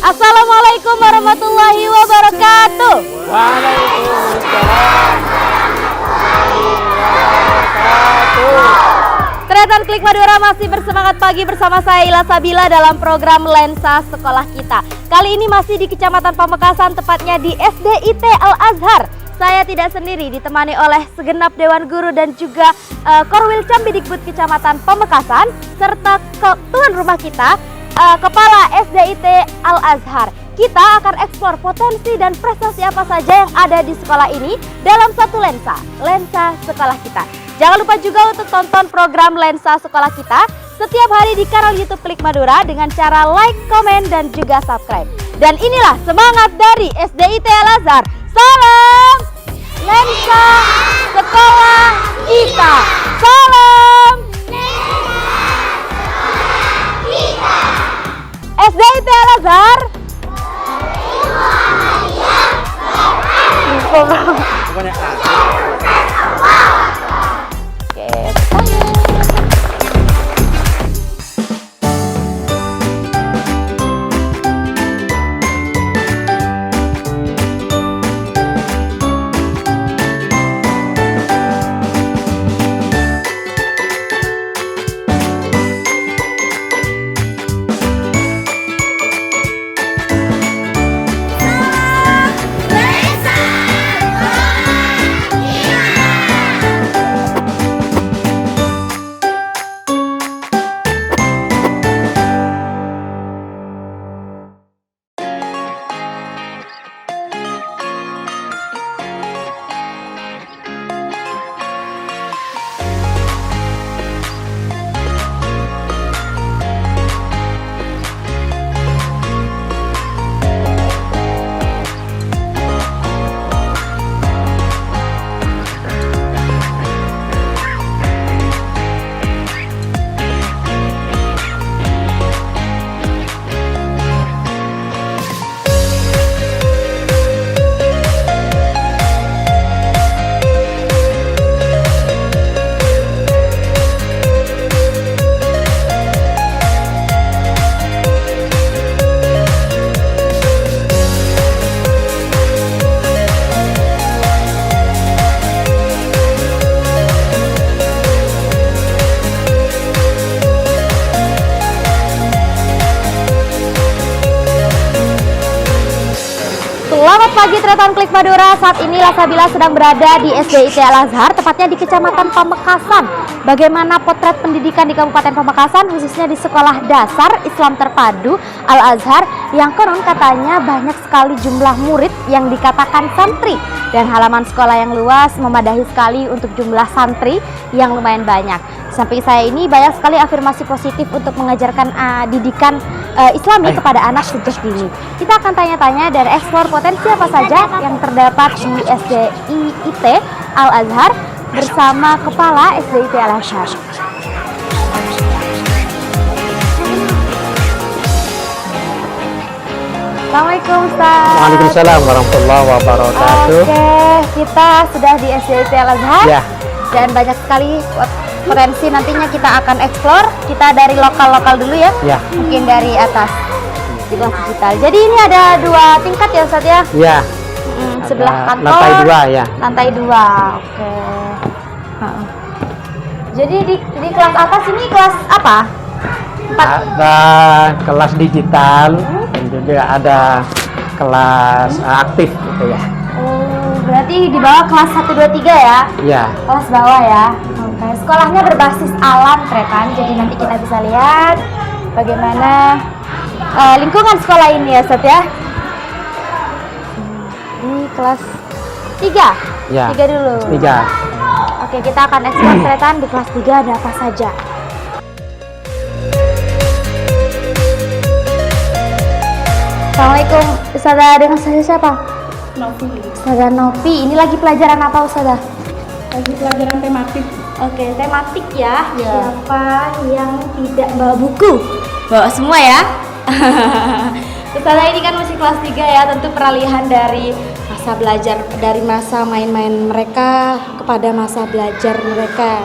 Assalamualaikum warahmatullahi wabarakatuh. Waalaikumsalam. Tretan Klik Madura masih bersemangat pagi bersama saya Ila Sabila dalam program Lensa Sekolah Kita. Kali ini masih di Kecamatan Pamekasan, tepatnya di SDIT Al-Azhar. Saya tidak sendiri, ditemani oleh segenap Dewan Guru dan juga Korwil Cambidikbud Kecamatan Pamekasan, serta tuan rumah kita, Kepala SDIT Al-Azhar. Kita akan eksplor potensi dan prestasi apa saja yang ada di sekolah ini dalam satu lensa, Lensa Sekolah Kita. Jangan lupa juga untuk tonton program Lensa Sekolah Kita setiap hari di kanal YouTube Klik Madura dengan cara like, komen, dan juga subscribe. Dan inilah semangat dari SDIT Al-Azhar. Salam Lensa Sekolah Kita. Salam SDIT Al-Azhar. Bukannya Selamat pagi Tretan Klik Madura. Saat ini Lasabila sedang berada di SDIT Al-Azhar, tepatnya di Kecamatan Pamekasan. Bagaimana potret pendidikan di Kabupaten Pamekasan, khususnya di Sekolah Dasar Islam Terpadu Al-Azhar, yang konon katanya banyak sekali jumlah murid yang dikatakan santri, dan halaman sekolah yang luas memadahi sekali untuk jumlah santri yang lumayan banyak. Sampai saya ini banyak sekali afirmasi positif untuk mengajarkan didikan Islami kepada anak sejak dini. Kita akan tanya-tanya dan eksplor potensi apa saja yang terdapat di SDIT Al-Azhar bersama Kepala SDIT Al-Azhar. Assalamualaikum Ustaz. Waalaikumsalam warahmatullahi wabarakatuh. Oke, kita sudah di SDIT Al-Azhar Ya. Dan banyak sekali potensi nantinya kita akan eksplor. Kita dari lokal-lokal dulu ya. Ya. Mungkin dari atas di kelas digital. Jadi ini ada 2 tingkat ya Ustaz ya. Ya. sebelah kantor. Lantai 2 ya. Lantai 2. Oke. Heeh. Jadi di kelas atas ini kelas apa? 4. Ada kelas digital dan juga ada kelas aktif gitu ya. Oh, berarti di bawah kelas 1 2 3 ya? Iya. Kelas bawah ya. Oke. Sekolahnya berbasis alam, Tretan. Jadi nanti kita bisa lihat bagaimana lingkungan sekolah ini ya, Ustaz ya. Di kelas 3. Ya. 3 dulu. 3. Oke, kita akan eksplor Tretan di kelas 3 ada apa saja. Assalamualaikum, Ustazah, dengan saya siapa? Novi, Ustazah Novi. Ini lagi pelajaran apa, Ustazah? lagi pelajaran tematik. Oke, tematik ya. Ya. Siapa yang tidak bawa buku? Bawa semua ya. Ustazah ini kan masih kelas 3 ya, tentu peralihan dari masa belajar, dari masa main-main mereka kepada masa belajar mereka.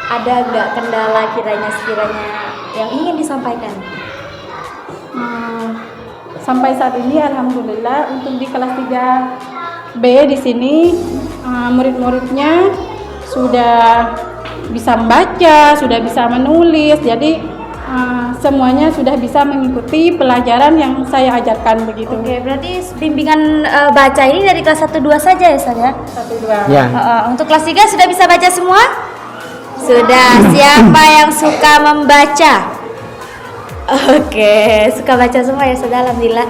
Ada nggak kendala sekiranya yang ingin disampaikan? Sampai saat ini alhamdulillah untuk di kelas 3B di sini murid-muridnya sudah bisa membaca, sudah bisa menulis. Jadi semuanya sudah bisa mengikuti pelajaran yang saya ajarkan begitu. Oke, berarti bimbingan baca ini dari kelas 1 2 saja ya, Ustaz ya? 1 2. Ya. Untuk kelas 3 sudah bisa baca semua? Sudah. Siapa yang suka membaca? Oke, suka baca semua ya, sudah, alhamdulillah.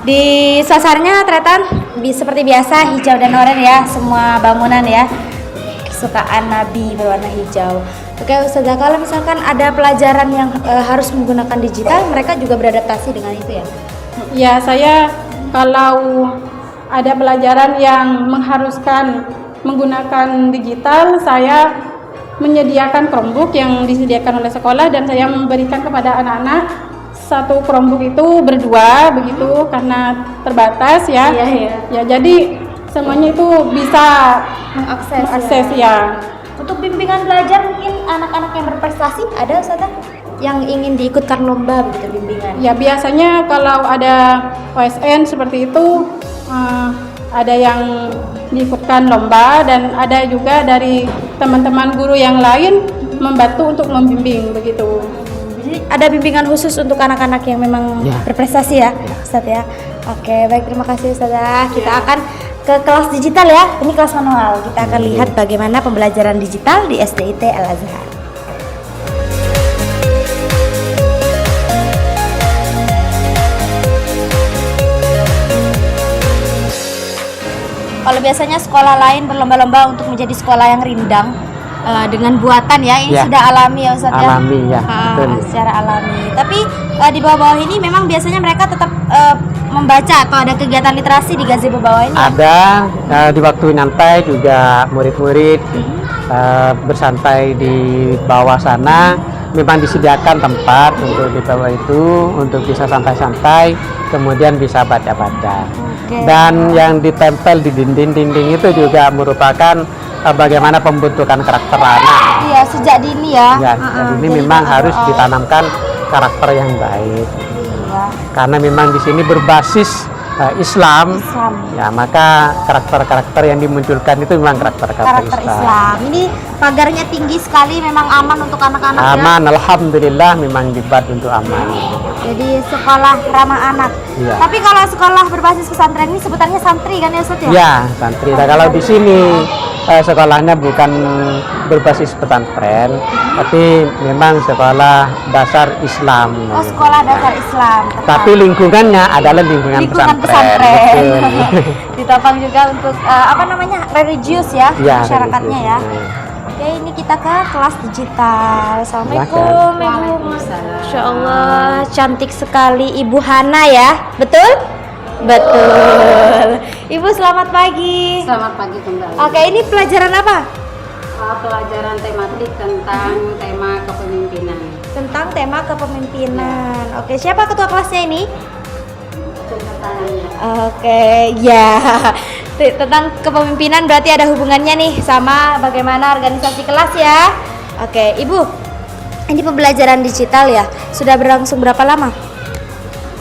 Di sasarnya Tretan seperti biasa hijau dan oranye ya, semua bangunan ya. Kesukaan Nabi berwarna hijau. Oke, Ustazah, kalau misalkan ada pelajaran yang harus menggunakan digital, mereka juga beradaptasi dengan itu ya? Ya, saya kalau ada pelajaran yang mengharuskan menggunakan digital, saya menyediakan Chromebook yang disediakan oleh sekolah dan saya memberikan kepada anak-anak satu Chromebook itu berdua begitu karena terbatas ya. Iya. Ya, jadi semuanya itu bisa mengakses ya. Untuk bimbingan belajar mungkin anak-anak yang berprestasi ada, Ustazah? Yang ingin diikutkan lomba begitu bimbingan? Ya, biasanya kalau ada OSN seperti itu ada yang diikutkan lomba dan ada juga dari teman-teman guru yang lain membantu untuk membimbing begitu. Jadi ada bimbingan khusus untuk anak-anak yang memang Ya. berprestasi ya, Ustaz ya. Oke, baik, terima kasih Ustazah. Kita akan ke kelas digital ya. Ini kelas manual. Kita akan lihat bagaimana pembelajaran digital di SDIT Al-Azhar. Kalau biasanya sekolah lain berlomba-lomba untuk menjadi sekolah yang rindang dengan buatan ya, ini Ya. sudah alami ya, Ustaz ya. Alami ya, betul. Secara alami. Tapi di bawah-bawah ini memang biasanya mereka tetap membaca atau ada kegiatan literasi di gazebo bawah ini. Ada di waktu nyantai juga murid-murid bersantai di bawah sana. Memang disediakan tempat untuk di bawah itu untuk bisa santai-santai, kemudian bisa baca-baca. Oke. Dan yang ditempel di dinding-dinding itu juga merupakan bagaimana pembentukan karakter anak. Iya, sejak dini ya. Ya, dan ini Jadi memang Pak, harus ditanamkan karakter yang baik. Iya. Karena memang di sini berbasis Islam, Islam. ya maka karakter-karakter yang dimunculkan itu memang karakter-karakter Karakter Islam. Ini pagarnya tinggi sekali, memang aman untuk anak-anak ya. Aman, alhamdulillah memang dibuat untuk aman. Jadi sekolah ramah anak. Iya. Tapi kalau sekolah berbasis pesantren ini sebutannya santri kan ya, Ustaz ya? Ya, santri. Nah, kalau di sini sekolahnya bukan berbasis pesantren, tapi memang sekolah dasar Islam. Oh, sekolah dasar Islam. Tapi lingkungannya adalah lingkungan pesantren. Betul. Ditopang juga untuk religius ya, Ya, masyarakatnya ya. religius. Oke, ini kita ke kelas digital. Assalamualaikum, Ibu. Masya Allah, cantik sekali Ibu Hana ya, betul? Betul. Ibu selamat pagi. Selamat pagi kembali. Oke, ini pelajaran apa? Pelajaran tematik tentang tema kepemimpinan. Tentang tema kepemimpinan. Oke, siapa ketua kelasnya ini? Tantangannya. Oke, ya. Tentang kepemimpinan berarti ada hubungannya nih sama bagaimana organisasi kelas ya. Oke, Ibu. Ini pembelajaran digital ya. Sudah berlangsung berapa lama?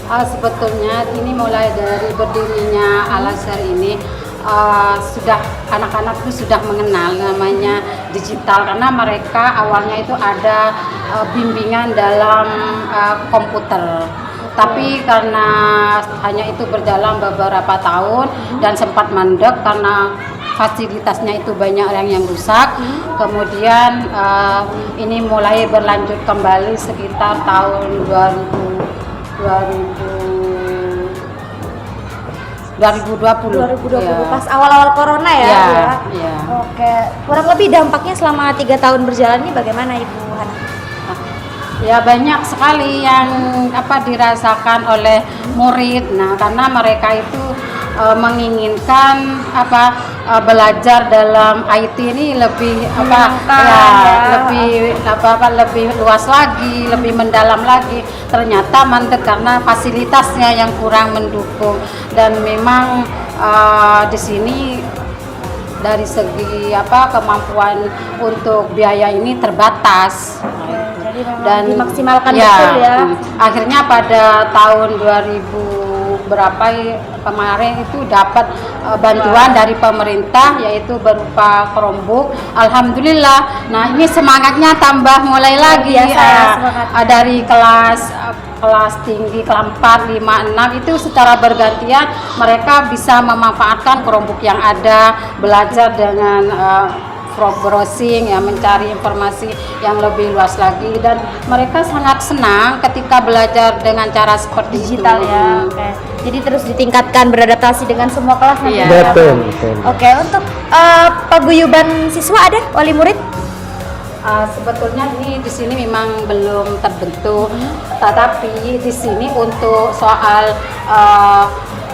Sebetulnya ini mulai dari berdirinya Al-Azhar ini sudah anak-anak itu sudah mengenal namanya digital, karena mereka awalnya itu ada bimbingan dalam komputer. Tapi karena hanya itu berjalan beberapa tahun dan sempat mandek karena fasilitasnya itu banyak yang rusak. Kemudian ini mulai berlanjut kembali sekitar tahun 2020 ya. Pas awal-awal corona ya, ya, Bu, ya? Ya. Oke, kurang lebih dampaknya selama 3 tahun berjalan ini bagaimana Ibu Hana? Ya, banyak sekali yang dirasakan oleh murid. Nah, karena mereka itu menginginkan belajar dalam IT ini lebih lebih luas lagi, lebih mendalam lagi. Ternyata mandek karena fasilitasnya yang kurang mendukung, dan memang di sini dari segi kemampuan untuk biaya ini terbatas. Dan dimaksimalkan ya, betul ya. Akhirnya pada tahun 2000 kemarin itu dapat bantuan dari pemerintah, yaitu berupa Chromebook. Alhamdulillah. Nah, ini semangatnya tambah mulai lagi dari kelas tinggi, kelas 4, 5, 6 itu secara bergantian mereka bisa memanfaatkan Chromebook yang ada, belajar dengan browsing, ya, mencari informasi yang lebih luas lagi, dan mereka sangat senang ketika belajar dengan cara seperti digital itu. Ya. Oke. Jadi terus ditingkatkan, beradaptasi dengan semua kelas nanti. Iya. Betul. Oke, untuk paguyuban siswa ada wali murid? Sebetulnya ini di sini memang belum terbentuk, tetapi di sini untuk soal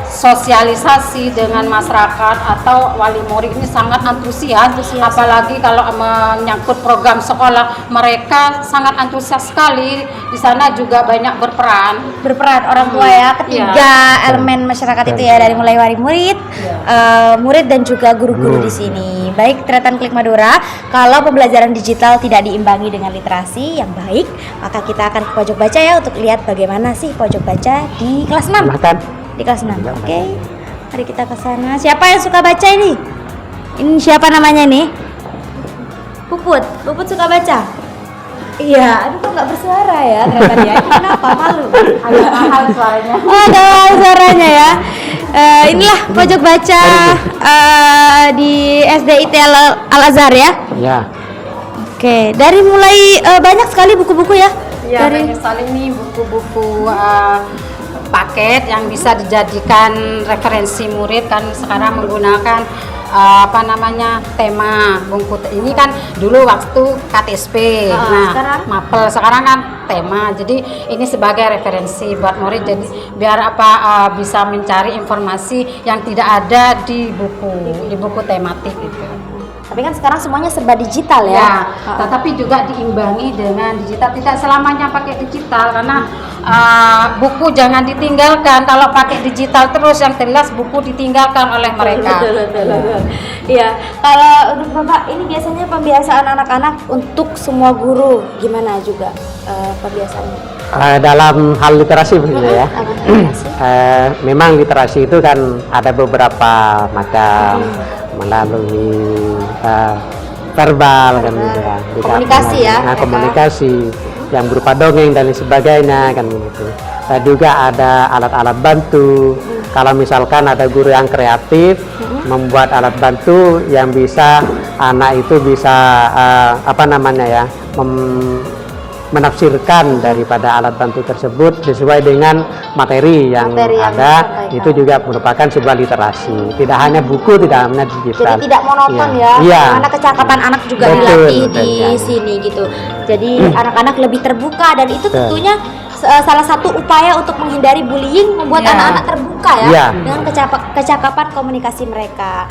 sosialisasi dengan masyarakat atau wali murid ini sangat antusias. Apalagi kalau menyangkut program sekolah, mereka sangat antusias sekali. Di sana juga banyak berperan Orang tua ya, ketiga elemen masyarakat itu ya, dari mulai wali murid, murid dan juga guru-guru di sini. Baik, Tretan Klik Madura, kalau pembelajaran digital tidak diimbangi dengan literasi yang baik, maka kita akan ke pojok baca ya untuk lihat bagaimana sih pojok baca di kelas 6. Di kelas 6. Oke. Mari kita ke sana. Siapa yang suka baca ini? Ini siapa namanya nih? Puput. Puput suka baca? Iya, aduh kok nggak bersuara ya ternyata ya. Ini kenapa? Malu. agak mahal suaranya. Oh, agak mahal suaranya ya. Inilah pojok baca di SDIT Al-Azhar ya. Ya. Oke, dari mulai banyak sekali buku-buku ya. Ya, banyak sekali nih buku-buku paket yang bisa dijadikan referensi murid, kan sekarang menggunakan tema buku ini kan dulu waktu KTSP, sekarang? mapel, sekarang kan tema. Jadi ini sebagai referensi buat murid, jadi biar bisa mencari informasi yang tidak ada di buku tematik gitu. Tapi kan sekarang semuanya serba digital ya. Tetapi juga diimbangi dengan digital. Tidak selamanya pakai digital, karena buku jangan ditinggalkan. Kalau pakai digital terus, yang jelas buku ditinggalkan oleh mereka. Betul. Iya. Kalau untuk Bapak, ini biasanya pembiasaan anak-anak untuk semua guru gimana juga pembiasaannya? Dalam hal literasi begitu ya. Memang literasi itu kan ada beberapa macam, melalui verbal kan gitu ya. Komunikasi ya. Komunikasi yang berupa dongeng dan lain sebagainya kan gitu. Juga ada alat-alat bantu. Kalau misalkan ada guru yang kreatif membuat alat bantu yang bisa anak itu bisa menafsirkan daripada alat bantu tersebut sesuai dengan materi yang ada, itu juga merupakan sebuah literasi. Tidak hanya buku, tidak hanya digital. Jadi tidak monoton ya. Karena kecakapan anak juga dilatih di sini gitu. Jadi anak-anak lebih terbuka, dan itu tentunya salah satu upaya untuk menghindari bullying, membuat anak-anak terbuka ya dengan kecakapan komunikasi mereka.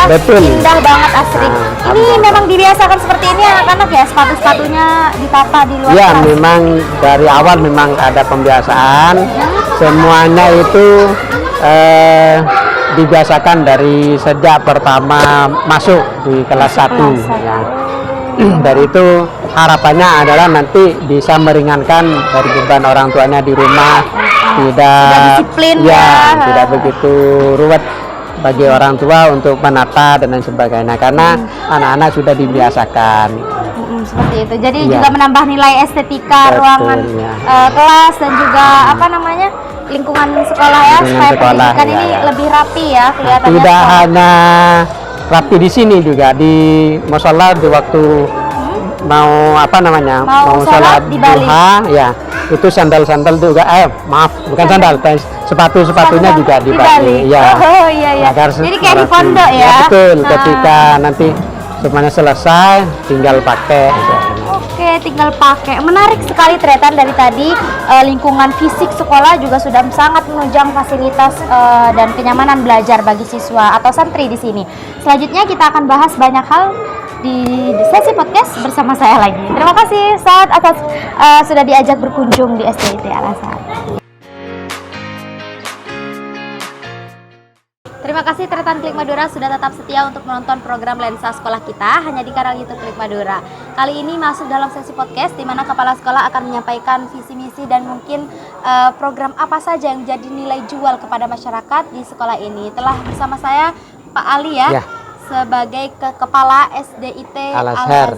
Betul. Indah banget asri. Ini memang dibiasakan seperti ini anak-anak ya, sepatu-sepatunya ditata di luar Ya, kelas. memang dari awal memang ada pembiasaan. Semuanya itu dibiasakan dari sejak pertama masuk di kelas 1 ya. Dari itu harapannya adalah nanti bisa meringankan dari beban orang tuanya di rumah, tidak Sudah disiplin ya. tidak begitu ruwet bagi orang tua untuk menata dan lain sebagainya, karena anak-anak sudah dibiasakan. Seperti itu. Jadi Iya. juga menambah nilai estetika Betul, ruangan ya. kelas dan juga apa namanya lingkungan sekolah ya, Lingkungan supaya sekolah, pendidikan ya, ini ya. lebih rapi ya kelihatannya. Tidak sekolah. hanya rapi di sini, juga di musola di waktu mau apa namanya Mau sholat di Bali. duha ya, itu sandal-sandal juga maaf bukan sandal, sepatu-sepatunya juga di Bali ya. Oh iya iya. Agar Jadi kayak di rapi. pondok ya. Betul, Nah. ketika nanti semuanya selesai tinggal pakai. Oke, tinggal pakai. Menarik sekali ternyata dari tadi lingkungan fisik sekolah juga sudah sangat menunjang fasilitas dan kenyamanan belajar bagi siswa atau santri di sini. Selanjutnya kita akan bahas banyak hal di sesi podcast bersama saya lagi. Terima kasih Ustadz atas sudah diajak berkunjung di SDIT Al-Azhar. Terima kasih Tretan Klik Madura sudah tetap setia untuk menonton program Lensa Sekolah kita hanya di kanal YouTube Klik Madura. Kali ini masuk dalam sesi podcast di mana kepala sekolah akan menyampaikan visi misi dan mungkin program apa saja yang menjadi nilai jual kepada masyarakat di sekolah ini. Telah bersama saya Pak Ali ya. Sebagai kepala SDIT Al-Azhar.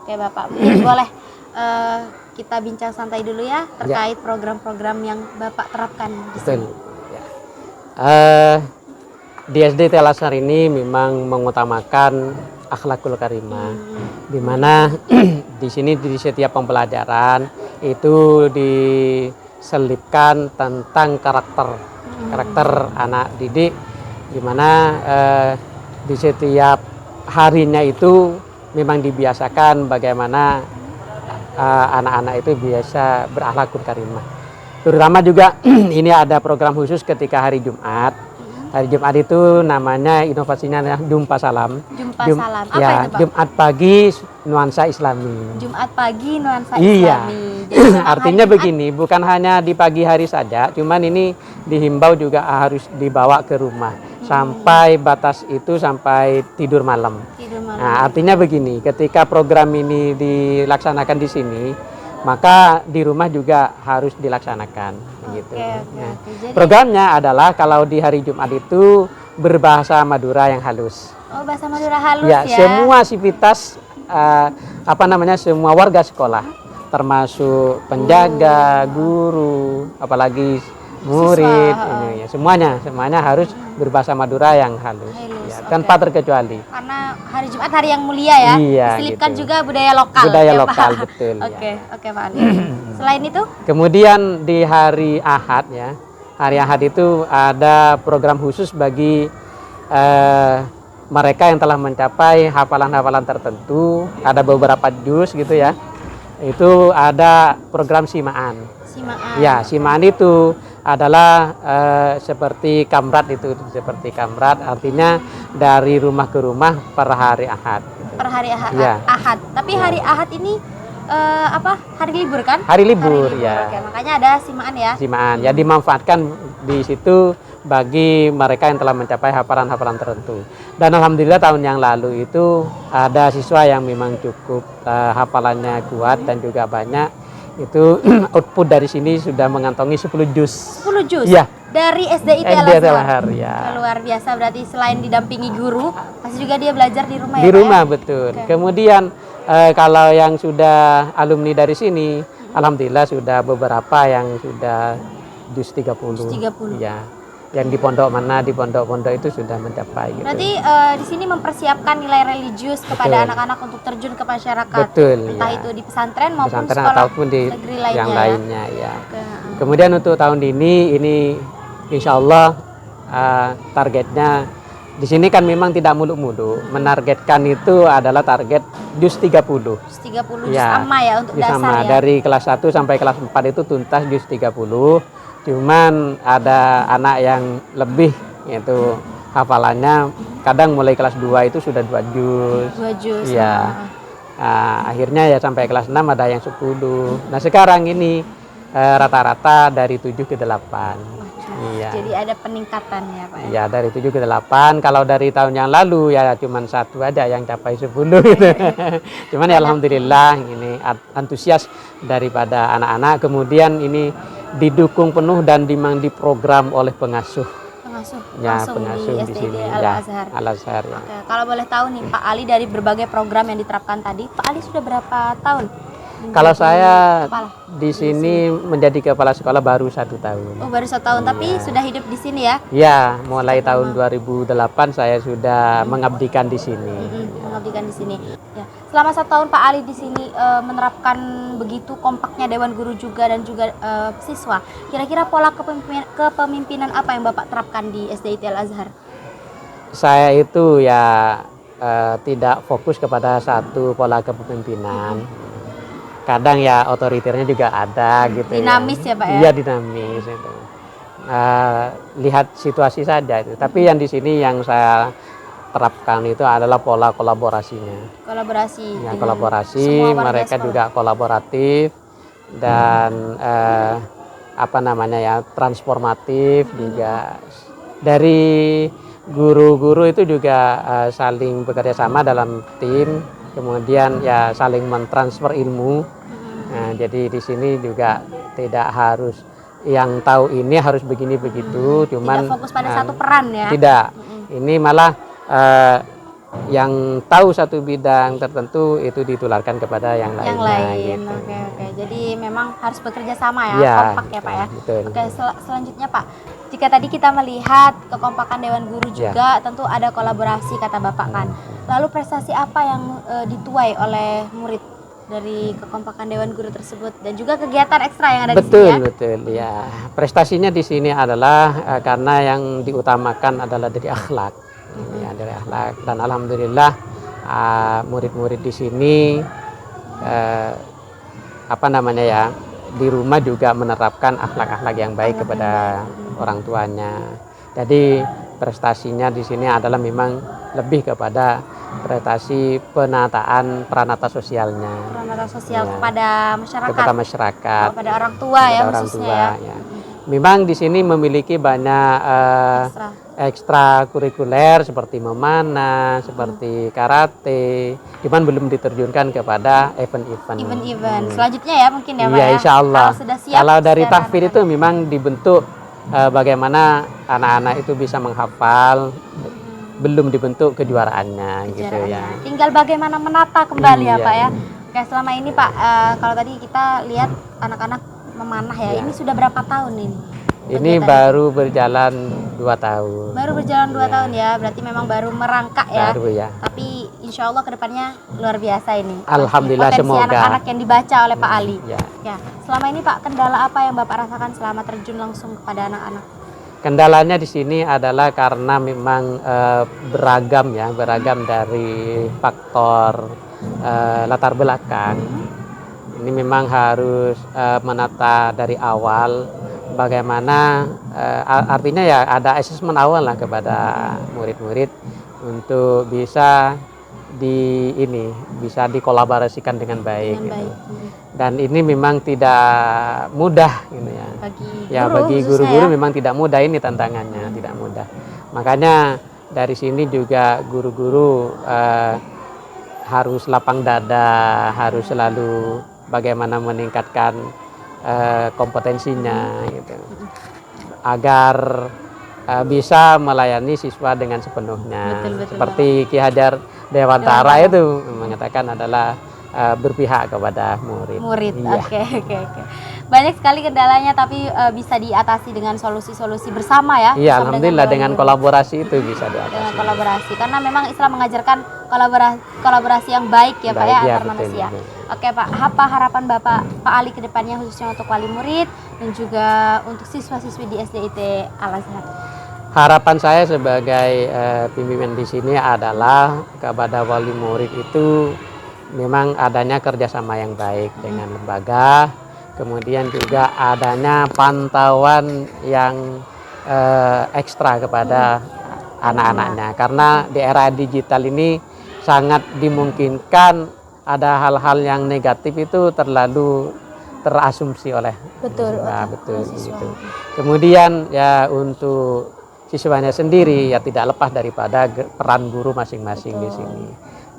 Oke Bapak, mungkin boleh kita bincang santai dulu ya terkait program-program yang Bapak terapkan di sini. Di SDIT Al-Azhar ini memang mengutamakan akhlakul karimah, di mana di sini di setiap pembelajaran itu diselipkan tentang karakter anak didik, di mana di setiap harinya itu memang dibiasakan bagaimana anak-anak itu biasa berakhlakul karimah. Terutama juga ini ada program khusus ketika hari Jumat. Hari Jumat itu namanya inovasinya Jumpa Salam. Salam. Apa Ya, itu Pak? Jumat pagi nuansa Islami. Jumat pagi nuansa Iya. Islami. Jadi memang Artinya hari Jumat begini, bukan hanya di pagi hari saja, cuman ini dihimbau juga harus dibawa ke rumah sampai batas itu sampai tidur malam. tidur malam. Nah, artinya begini, ketika program ini dilaksanakan di sini, maka di rumah juga harus dilaksanakan gitu. Nah, Jadi, programnya adalah kalau di hari Jumat itu berbahasa Madura yang halus. oh bahasa Madura halus Ya, ya. semua aktivitas semua warga sekolah, termasuk penjaga, guru, apalagi murid, ini ya, semuanya harus berbahasa Madura yang halus, ya, tanpa terkecuali. Karena hari Jumat hari yang mulia ya. Iya, Diselipkan gitu. juga budaya lokal. Budaya ya, lokal, Pak? betul, ya. Oke Pak Ali. Selain itu, Kemudian di hari Ahad ya, hari Ahad itu ada program khusus bagi mereka yang telah mencapai hafalan-hafalan tertentu, ada beberapa juz gitu ya. Itu ada program simaan. simaan. Ya, simaan itu adalah seperti kamrat, artinya dari rumah ke rumah per hari Ahad. Per hari Ahad. Iya. Ahad. Tapi hari Ahad ini hari libur kan? Hari libur, ya. Oke, makanya ada simaan ya. Simaan ya, dimanfaatkan di situ bagi mereka yang telah mencapai hafalan-hafalan tertentu. Dan alhamdulillah tahun yang lalu itu ada siswa yang memang cukup hafalannya kuat dan juga banyak. Itu output dari sini sudah mengantongi 10 juz. 10 juz. Iya. Dari SDIT SDIT Al-Azhar. Al-Azhar, ya. Luar biasa, berarti selain didampingi guru, pasti juga dia belajar di rumah ya. Di Pak, rumah, ya? betul. Oke. Kemudian kalau yang sudah alumni dari sini, alhamdulillah sudah beberapa yang sudah juz 30. Juz 30. Ya. Yang di pondok itu sudah mencapai gitu. Berarti di sini mempersiapkan nilai religius kepada Betul. anak-anak untuk terjun ke masyarakat. Betul, Entah ya. itu di pesantren maupun Pesantren sekolah ataupun di negeri lainnya. yang ya. lainnya ya. Oke. Kemudian untuk tahun ini insya Allah targetnya di sini kan memang tidak muluk-muluk. Menargetkan itu adalah target juz 30. Juz 30 juz sama ya untuk juz dasar sama. ya. Dari kelas 1 sampai kelas 4 itu tuntas juz 30. Cuman ada anak yang lebih, yaitu hafalannya kadang mulai kelas 2 itu sudah 2 juz. 2 juz. Iya. Akhirnya ya sampai kelas 6 ada yang 10. Nah, sekarang ini rata-rata dari 7 ke 8. Iya. Jadi ada peningkatan ya Pak ya? Ya, dari 7 ke 8. Kalau dari tahun yang lalu ya cuman 1 aja yang capai 10 gitu. Cuman ya alhamdulillah ini antusias daripada anak-anak. Kemudian ini didukung penuh dan memang diprogram oleh pengasuh. Ya, Langsung pengasuh di sini ya, Al-Azhar. Al-Azhar ya. Oke, kalau boleh tahu nih Pak Ali, dari berbagai program yang diterapkan tadi, Pak Ali sudah berapa tahun Kalau menjadi saya kepala? di sini menjadi kepala sekolah baru 1 tahun. Oh, baru 1 tahun, tapi sudah hidup di sini ya? Ya, mulai tahun 2008 saya sudah mengabdikan di sini. Mengabdikan di sini. Ya. Selama 1 tahun Pak Ali di sini menerapkan begitu kompaknya Dewan Guru juga dan juga siswa. Kira-kira pola kepemimpinan apa yang Bapak terapkan di SDIT Al-Azhar? Saya itu ya tidak fokus kepada satu pola kepemimpinan. Kadang ya otoriternya juga ada gitu. Dinamis ya Pak ya? Iya, dinamis itu. Lihat situasi saja itu. Tapi yang di sini yang saya terapkan itu adalah pola kolaborasinya. Kolaborasi. Ya, dengan kolaborasi, semua warga mereka sekolah. juga kolaboratif dan apa namanya ya, transformatif juga. Dari guru-guru itu juga saling bekerja sama dalam tim, kemudian ya saling mentransfer ilmu. Nah, jadi di sini juga tidak harus yang tahu ini harus begini begitu, cuman Tidak fokus pada satu peran ya? Tidak. Ini malah yang tahu satu bidang tertentu itu ditularkan kepada yang lainnya. Yang lain, gitu. oke. Jadi memang harus bekerja sama ya, Ya, kompak ya Pak ya. betul. Oke, selanjutnya Pak, jika tadi kita melihat kekompakan Dewan Guru juga, tentu ada kolaborasi kata Bapak kan. Lalu prestasi apa yang dituai oleh murid dari kekompakan Dewan Guru tersebut dan juga kegiatan ekstra yang ada di sini ya? Betul ya. Prestasinya di sini adalah karena yang diutamakan adalah dari akhlak. Ya, dari akhlak, dan alhamdulillah murid-murid di sini apa namanya ya, di rumah juga menerapkan akhlak-akhlak yang baik kepada orang tuanya. Jadi prestasinya di sini adalah memang lebih kepada prestasi penataan peranata sosialnya. Peranata sosial Ya. kepada masyarakat. Kepada masyarakat. Kepada orang tua ya Kepada orang khususnya tua, ya. ya. Memang di sini memiliki banyak ekstra kurikuler seperti memanah, seperti karate, cuman belum diterjunkan kepada event-event. Event-event. Selanjutnya ya mungkin ya Pak Iya, ya. insya Allah. Kalau sudah siap. Kalau dari secara tahfidz itu memang dibentuk bagaimana anak-anak itu bisa menghafal, belum dibentuk kejuaraannya gitu ya. tinggal bagaimana menata kembali ya Iya. Pak ya. Oke, selama ini Pak, kalau tadi kita lihat anak-anak memanah ya, Iya. ini sudah berapa tahun ini? Ini kegiatan baru berjalan 2 tahun. Baru berjalan 2 Iya. tahun ya, berarti memang baru merangkak ya. Baru ya. Tapi insya Allah kedepannya luar biasa ini. Alhamdulillah, Potensi semoga. anak-anak yang dibaca oleh Pak Ali. Ya. Ya, selama ini Pak, kendala apa yang Bapak rasakan selama terjun langsung kepada anak-anak? Kendalanya di sini adalah karena memang beragam dari faktor latar belakang. Ini memang harus menata dari awal bagaimana artinya ya ada asesmen awal lah kepada murid-murid untuk bisa bisa dikolaborasikan dengan baik. Dengan gitu. baik. Dan ini memang tidak mudah gitu ya. Bagi guru-guru khususnya ya. memang tidak mudah, ini tantangannya, tidak mudah. Makanya dari sini juga guru-guru harus lapang dada, harus selalu bagaimana meningkatkan kompetensinya gitu. Agar bisa melayani siswa dengan sepenuhnya. Betul, Seperti Ki Hajar Dewantara itu mengatakan adalah berpihak kepada murid. Iya. Oke. Banyak sekali kendalanya, tapi bisa diatasi dengan solusi-solusi bersama ya. Iya, bersama alhamdulillah dengan guru. kolaborasi itu bisa Dengan diatasi. kolaborasi, karena memang Islam mengajarkan kolaborasi yang baik ya Pak ya, Baik, ya, antar betul, manusia. betul. Oke Pak, apa harapan Bapak Pak Ali ke depannya khususnya untuk wali murid dan juga untuk siswa-siswi di SDIT Al-Azhar? Harapan saya sebagai pimpinan di sini adalah kepada wali murid itu memang adanya kerjasama yang baik dengan lembaga, kemudian juga adanya pantauan yang ekstra kepada anak-anaknya. Karena di era digital ini sangat dimungkinkan ada hal-hal yang negatif itu terlalu terasumsi oleh siswa. Betul gitu. Kemudian ya untuk siswanya sendiri ya tidak lepas daripada peran guru masing-masing di sini.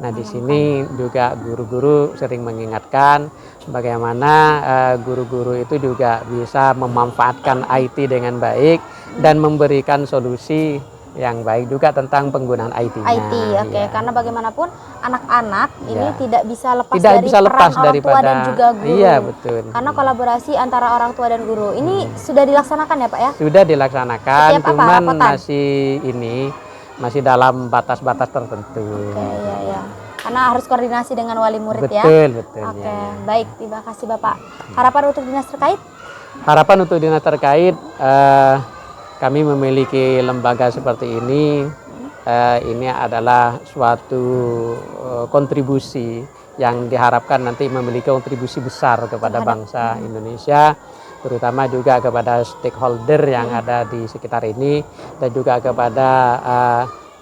Nah di sini juga guru-guru sering mengingatkan bagaimana guru-guru itu juga bisa memanfaatkan IT dengan baik dan memberikan solusi yang baik juga tentang penggunaan IT-nya. IT, oke. Karena bagaimanapun anak-anak ini tidak bisa lepas tidak dari bisa lepas peran orang tua daripada dan juga guru. Iya betul. Karena kolaborasi antara orang tua dan guru ini sudah dilaksanakan ya Pak ya? Sudah dilaksanakan, Setiap cuman rapotan? masih dalam batas-batas tertentu. Oke, ya. Karena harus koordinasi dengan wali murid ya. Betul. Oke, Ya. baik. Terima kasih Bapak. Harapan untuk dinas terkait? Harapan untuk dinas terkait, kami memiliki lembaga seperti ini. Ini adalah suatu kontribusi yang diharapkan nanti memiliki kontribusi besar kepada bangsa Indonesia, terutama juga kepada stakeholder yang ada di sekitar ini dan juga kepada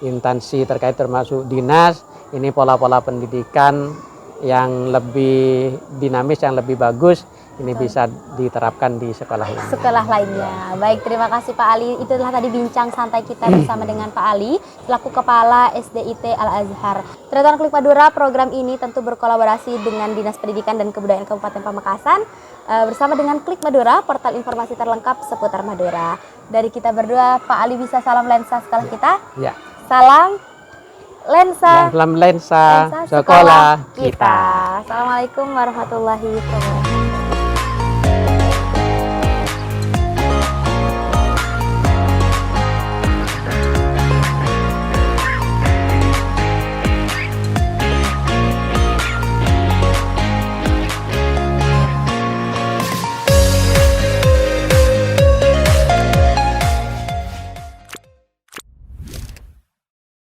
instansi terkait termasuk dinas. Ini pola-pola pendidikan yang lebih dinamis, yang lebih bagus ini bisa diterapkan di sekolah ini. Sekolah lainnya. Baik, terima kasih Pak Ali. Itulah tadi bincang santai kita bersama dengan Pak Ali selaku Kepala SDIT Al-Azhar. Teman-teman Klik Madura, program ini tentu berkolaborasi dengan Dinas Pendidikan dan Kebudayaan Kabupaten Pamekasan bersama dengan Klik Madura, portal informasi terlengkap seputar Madura. Dari kita berdua, Pak Ali bisa salam lensa sekolah kita. Ya. Salam lensa. Salam lensa sekolah kita. Assalamualaikum warahmatullahi wabarakatuh.